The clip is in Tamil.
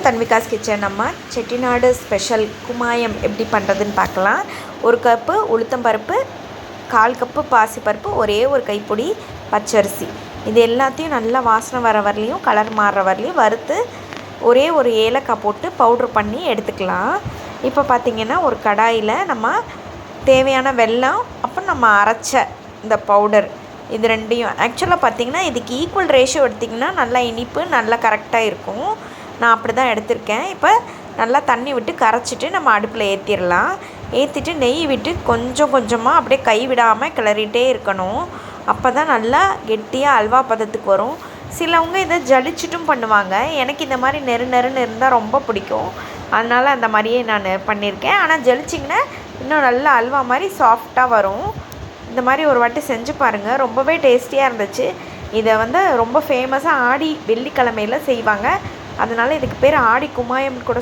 தன்விகாஸ் கிச்சன். நம்ம செட்டிநாடு ஸ்பெஷல் குமாயம் எப்படி பண்ணுறதுன்னு பார்க்கலாம். 1 கப்பு உளுத்தம்பருப்பு, 1/4 கப்பு பாசிப்பருப்பு, ஒரே ஒரு கைப்பிடி பச்சரிசி. இது எல்லாத்தையும் நல்லா வாசனை வர வரலையும் கலர் மாறுற வரலையும் வறுத்து ஒரே ஒரு ஏலக்காய் போட்டு பவுட்ரு பண்ணி எடுத்துக்கலாம். இப்போ பார்த்திங்கன்னா ஒரு கடாயில் நம்ம தேவையான வெல்லம், அப்புறம் நம்ம அரைச்ச இந்த பவுடர், இது ரெண்டையும் ஆக்சுவலாக பார்த்திங்கன்னா இதுக்கு ஈக்குவல் ரேஷியோ எடுத்திங்கன்னா நல்லா இனிப்பு நல்லா கரெக்டாக இருக்கும். நான் அப்படி தான் எடுத்திருக்கேன். இப்போ நல்லா தண்ணி விட்டு கரைச்சிட்டு நம்ம அடுப்பில் ஏற்றிடலாம். ஏற்றிட்டு நெய் விட்டு கொஞ்சம் கொஞ்சமாக அப்படியே கை விடாமல் கிளறிட்டே இருக்கணும். அப்போ தான் நல்லா கெட்டியாக அல்வா பதத்துக்கு வரும். சிலவங்க இதை ஜலிச்சிட்டும் பண்ணுவாங்க. எனக்கு இந்த மாதிரி நெருன்னு இருந்தால் ரொம்ப பிடிக்கும். அதனால் அந்த மாதிரியே நான் பண்ணியிருக்கேன். ஆனால் ஜலிச்சிங்கன்னா இன்னும் நல்லா அல்வா மாதிரி சாஃப்டாக வரும். இந்த மாதிரி ஒரு வாட்டி செஞ்சு பாருங்கள், ரொம்பவே டேஸ்டியாக இருந்துச்சு. இதை ரொம்ப ஃபேமஸாக ஆடி வெள்ளிக்கிழமையில் செய்வாங்க. அதனால் இதுக்கு பேர் ஆடி குமாயம்னு கூட